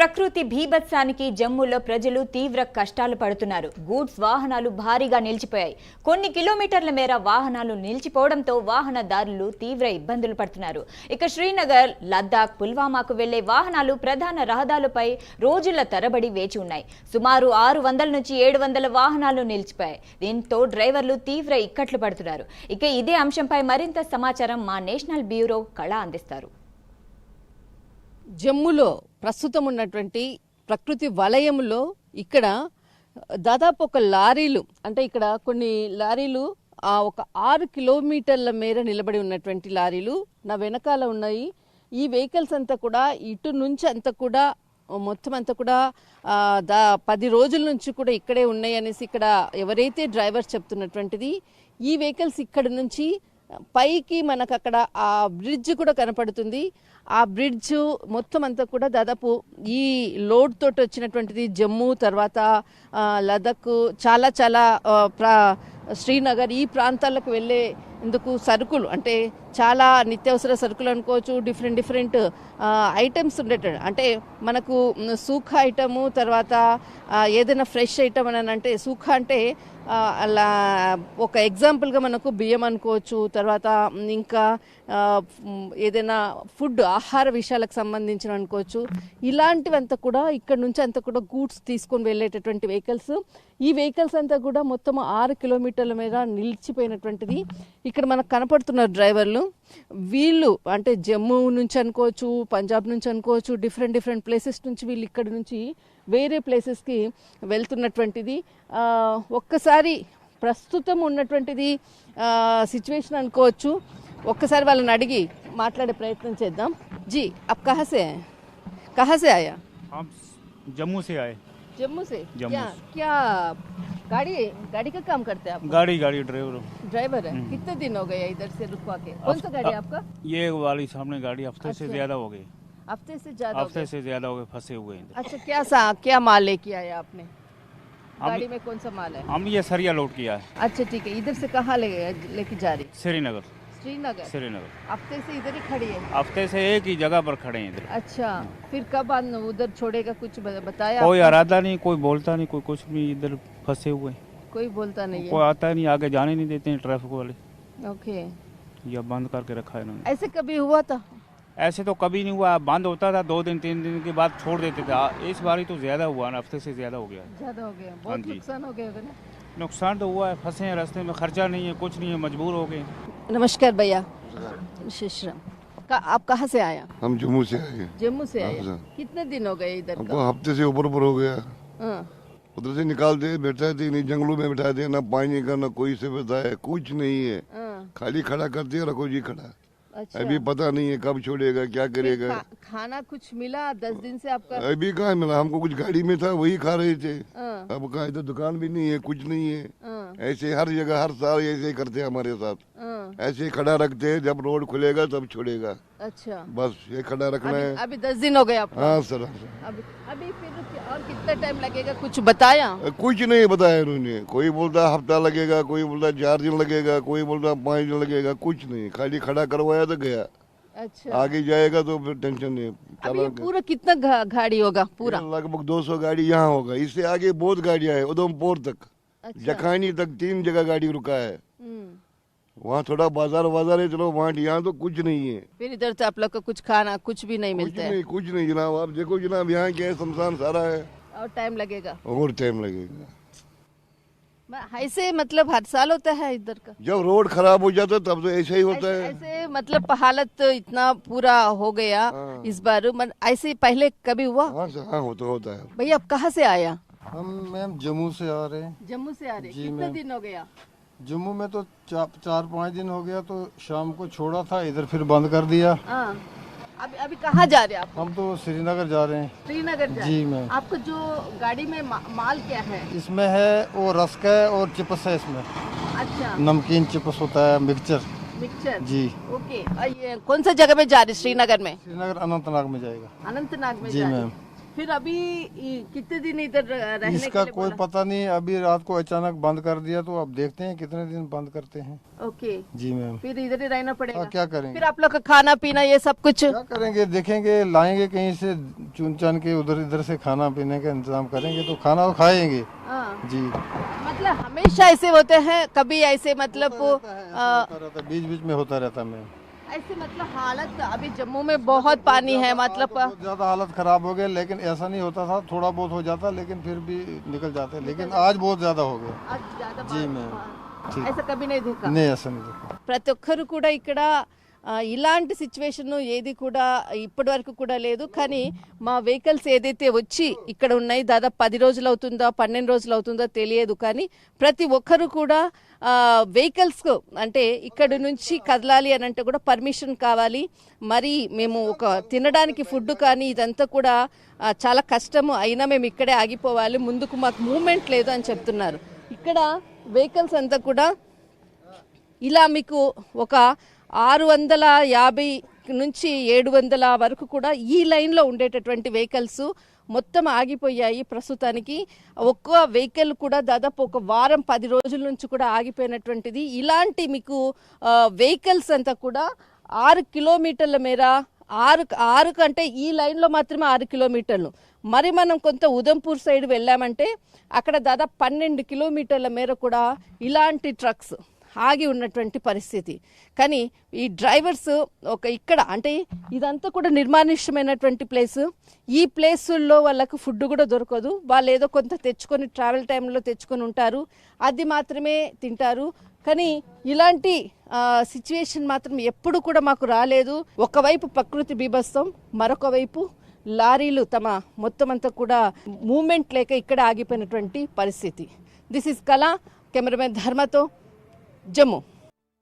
ప్రకృతి భీభత్సానికి జమ్మూలో ప్రజలు తీవ్ర కష్టాలు పడుతున్నారు. గూడ్స్ వాహనాలు భారీగా నిలిచిపోయాయి. కొన్ని కిలోమీటర్ల మేర వాహనాలు నిలిచిపోవడంతో వాహనదారులు తీవ్ర ఇబ్బందులు పడుతున్నారు. ఇక శ్రీనగర్, లద్దాఖ్, పుల్వామాకు వెళ్లే వాహనాలు ప్రధాన రహదారులపై రోజుల తరబడి వేచి ఉన్నాయి. సుమారు 600 నుంచి 700 వాహనాలు నిలిచిపోయాయి. దీంతో డ్రైవర్లు తీవ్ర ఇక్కట్లు పడుతున్నారు. ఇక ఇదే అంశంపై మరింత సమాచారం మా నేషనల్ బ్యూరో కళ అందిస్తారు. జమ్మూలో ప్రస్తుతం ఉన్నటువంటి ప్రకృతి వలయంలో ఇక్కడ దాదాపు ఒక లారీలు అంటే ఇక్కడ కొన్ని లారీలు ఒక 6 కిలోమీటర్ల మేర నిలబడి ఉన్నటువంటి లారీలు నా వెనకాల ఉన్నాయి. ఈ వెహికల్స్ అంతా కూడా ఇటు నుంచి అంతా కూడా మొత్తం అంతా కూడా 10 రోజుల నుంచి కూడా ఇక్కడే ఉన్నాయి అనేసి ఇక్కడ ఎవరైతే డ్రైవర్స్ చెప్తున్నటువంటిది. ఈ వెహికల్స్ ఇక్కడ నుంచి పైకి మనకు అక్కడ ఆ బ్రిడ్జ్ కూడా కనపడుతుంది. ఆ బ్రిడ్జ్ మొత్తం అంతా కూడా దాదాపు ఈ లోడ్ తోటి వచ్చినటువంటిది. జమ్మూ తర్వాత లదాఖ్ చాలా చాలా శ్రీనగర్ ఈ ప్రాంతాలకు వెళ్ళే ఇందుకు సరుకులు అంటే చాలా నిత్యావసర సరుకులు అనుకోవచ్చు. డిఫరెంట్ ఐటమ్స్ ఉండేట అంటే మనకు సూఖ ఐటము తర్వాత ఏదైనా ఫ్రెష్ ఐటమ్ అని అంటే సూఖ అంటే అలా ఒక ఎగ్జాంపుల్గా మనకు బియ్యం అనుకోవచ్చు. తర్వాత ఇంకా ఏదైనా ఫుడ్ ఆహార విషయాలకు సంబంధించిన అనుకోవచ్చు. ఇలాంటివంతా కూడా ఇక్కడ నుంచి అంతా కూడా గూడ్స్ తీసుకొని వెళ్ళేటటువంటి వెహికల్స్. ఈ వెహికల్స్ అంతా కూడా మొత్తం 6 కిలోమీటర్ల మీద నిలిచిపోయినటువంటిది. ఇక్కడ మనకు కనపడుతున్నారు డ్రైవర్లు. వీళ్ళు అంటే జమ్మూ నుంచి అనుకోవచ్చు, పంజాబ్ నుంచి అనుకోవచ్చు, డిఫరెంట్ ప్లేసెస్ నుంచి వీళ్ళు ఇక్కడ నుంచి వేరే ప్లేసెస్కి వెళ్తున్నటువంటిది. ఒక్కసారి ప్రస్తుతం ఉన్నటువంటిది సిచ్యువేషన్ అనుకోవచ్చు. ఒక్కసారి వాళ్ళని అడిగి మాట్లాడే ప్రయత్నం చేద్దాం. జీ అప్ కహా సే ఆయా? जम्मू से आए। जम्मू से? जम्मू क्या गाड़ी का काम करते हैं आप? गाड़ी ड्राइवर है। कितने दिन हो गए इधर से रुकवा के? कौन सा गाड़ी है आपका? ये वाली सामने गाड़ी हफ्ते से ज्यादा हो गई। हफ्ते से ज्यादा हो गए फंसे हुए हैं। अच्छा, क्या माल लेके आए आपने? गाड़ी में कौन सा माल है? हमने ये सरिया लोड किया है। अच्छा ठीक है। इधर से कहाँ लेके जा रही? श्रीनगर। हफ्ते से इधर ही खड़ी है? हफ्ते से एक ही जगह पर खड़े हैं इधर। अच्छा, फिर कब उधर छोड़ेगा कुछ बताया? कोई इरादा नहीं, कोई बोलता नहीं, कोई कुछ नहीं। इधर फंसे हुए, कोई बोलता नहीं है, कोई आता नहीं, आगे जाने नहीं देते हैं ट्रैफिक वाले। ओके, ये बंद करके रखा है इन्होंने। ऐसे कभी हुआ था? ऐसे तो कभी नहीं हुआ। बंद होता था 2 दिन 3 दिन के बाद छोड़ देते थे। इस बारी तो ज्यादा हुआ ना, हफ्ते से ज्यादा हो गया। बहुत नुकसान हो गया होगा ना? नुकसान तो हुआ है, फंसे हैं रास्ते में, खर्चा नहीं है, कुछ नहीं है, मजबूर हो गए। नमस्कार भैया, आप कहाँ से आया? हम जम्मू से आए। जम्मू से आया? कितने दिन हो गए इधर? हमको हफ्ते से ऊपर हो गया। उधर से निकाल दे, बैठा थे नहीं, जंगलों में बैठा दे, ना पानी का ना कोई सुविधा है, कुछ नहीं है। खाली खड़ा कर दिया, रखो जी खड़ा। अच्छा। अभी पता नहीं है कब छोड़ेगा, क्या करेगा। खाना कुछ मिला 10 दिन से आपका? अभी कहाँ मिला, हमको कुछ गाड़ी में था वही खा रहे थे। अब कहाँ, इधर दुकान भी नहीं है, कुछ नहीं है। ऐसे हर जगह हर साल ऐसे ही करते हैं हमारे साथ। ऐसे खड़ा रखते हैं, जब रोड खुलेगा तब छोड़ेगा। अच्छा, बस ये खड़ा रखना है। अभी 10 दिन हो गए आपको? हाँ सर। अभी फिर और कितना टाइम लगेगा, कुछ बताया? कुछ नहीं बताया इन्होंने। कोई बोलता हफ्ता लगेगा, कोई बोलता 4 दिन लगेगा, कोई बोलता 5 दिन लगेगा, कुछ नहीं। खाली खड़ा करवाया तो गया। अच्छा, आगे जाएगा तो फिर टेंशन नहीं। अभी पूरा कितना गाड़ी होगा? पूरा लगभग 200 गाड़ी यहाँ होगा। इससे आगे बहुत गाड़ियाँ है, उधमपुर तक। अच्छा। जखानी तक 3 जगह गाड़ी रुका है। वहाँ थोड़ा बाजार है, चलो वहाँ, यहाँ तो कुछ नहीं है। फिर इधर से आप लोग को कुछ खाना कुछ भी नहीं मिलता है? कुछ नहीं जनाब। आप देखो जनाब, यहाँ क्या है, शमशान सारा है। और टाइम लगेगा? और टाइम लगेगा। ऐसे मतलब हर साल होता है इधर का? जब रोड खराब हो जाता है तब तो ऐसा ही होता है। ऐसे मतलब हालत इतना पूरा हो गया इस बार। ऐसे पहले कभी हुआ? हाँ सर, हाँ होता है। भैया आप कहाँ से आया? हम मैम जम्मू से आ रहे हैं। जम्मू से आ रहे? कितने दिन हो गया? जम्मू में तो 4-5 दिन हो गया। तो शाम को छोड़ा था, इधर फिर बंद कर दिया। अभी कहाँ जा रहे हैं आप? हम तो श्रीनगर जा रहे हैं। श्रीनगर जा रहे हैं? जी मैम। आपको जो गाड़ी में माल क्या है? इसमें है वो रस्क है और चिप्स है इसमें। अच्छा, नमकीन चिप्स होता है, मिक्सचर जी। ओके, ये कौन सा जगह में जा रहे? श्रीनगर में? श्रीनगर अनंतनाग में जाएगा। अनंतनाग में जी जा रहे मैम। फिर अभी कितने दिन इधर रहने इसका के लिए कोई बोला? पता नहीं, अभी रात को अचानक बंद कर दिया, तो अब देखते हैं कितने दिन बंद करते हैं। ओके, जी मैम। फिर इधर ही रहना पड़ेगा। हाँ, क्या करेंगे, फिर आप लोग का खाना पीना ये सब कुछ? क्या करेंगे, देखेंगे, लाएंगे कहीं से चुन चान के, उधर इधर से खाना पीने का इंतजाम करेंगे, तो खाना तो खाएंगे। हाँ। जी, मतलब हमेशा ऐसे होते हैं, कभी ऐसे मतलब होता रहता, बीच बीच में होता रहता मैम। ऐसे मतलब हालत अभी जम्मू में बहुत पानी है, मतलब बहुत ज्यादा हालत खराब हो गई, लेकिन ऐसा नहीं होता था, थोड़ा बहुत हो जाता, लेकिन फिर भी निकल जाते, लेकिन आज बहुत ज्यादा हो गया। आज ज्यादा जी मैम, ठीक। ऐसा कभी नहीं देखा। नहीं, ऐसा नहीं देखा। ప్రతి ఒక్కరు కూడా ఇక్కడ ఇలాంటి సిచ్యువేషన్ ఏది కూడా ఇప్పటి వరకు కూడా లేదు. కానీ మా వెహికల్స్ ఏదైతే వచ్చి ఇక్కడ ఉన్నాయి దాదాపు 10 రోజులు అవుతుందా 12 రోజులు అవుతుందో తెలియదు. కానీ ప్రతి ఒక్కరు కూడా వెహికల్స్ అంటే ఇక్కడ నుంచి కదలాలి అని అంటే కూడా పర్మిషన్ కావాలి. మరి మేము ఒక తినడానికి ఫుడ్ కానీ ఇదంతా కూడా చాలా కష్టము, అయినా మేము ఇక్కడే ఆగిపోవాలి, ముందుకు మాకు మూమెంట్ లేదు అని చెప్తున్నారు. ఇక్కడ వెహికల్స్ అంతా కూడా ఇలా మీకు ఒక 650 నుంచి 700 వరకు కూడా ఈ లైన్లో ఉండేటటువంటి వెహికల్స్ మొత్తం ఆగిపోయాయి. ప్రస్తుతానికి ఒక్క వెహికల్ కూడా దాదాపు ఒక వారం 10 రోజుల నుంచి కూడా ఆగిపోయినటువంటిది. ఇలాంటి మీకు వెహికల్స్ అంతా కూడా 6 కిలోమీటర్ల మేర, 6 కంటే ఈ లైన్లో మాత్రమే 6 కిలోమీటర్లు. మరి మనం కొంత ఉదంపూర్ సైడ్ వెళ్ళామంటే అక్కడ దాదాపు 12 కిలోమీటర్ల మేర కూడా ఇలాంటి ట్రక్స్ ఆగి ఉన్నటువంటి పరిస్థితి. కానీ ఈ డ్రైవర్స్ ఒక ఇక్కడ అంటే ఇదంతా కూడా నిర్మానుష్యమైనటువంటి ప్లేస్. ఈ ప్లేసుల్లో వాళ్ళకు ఫుడ్ కూడా దొరకదు. వాళ్ళు ఏదో కొంత తెచ్చుకొని ట్రావెల్ టైంలో తెచ్చుకొని ఉంటారు, అది మాత్రమే తింటారు. కానీ ఇలాంటి సిచ్యువేషన్ మాత్రం ఎప్పుడు కూడా మాకు రాలేదు. ఒకవైపు ప్రకృతి బీభత్సం, మరొక వైపు లారీలు తమ మొత్తం అంతా కూడా మూమెంట్ లేక ఇక్కడ ఆగిపోయినటువంటి పరిస్థితి. దిస్ ఇస్ కళ, కెమెరామెన్ ధర్మతో, జమ్మూ.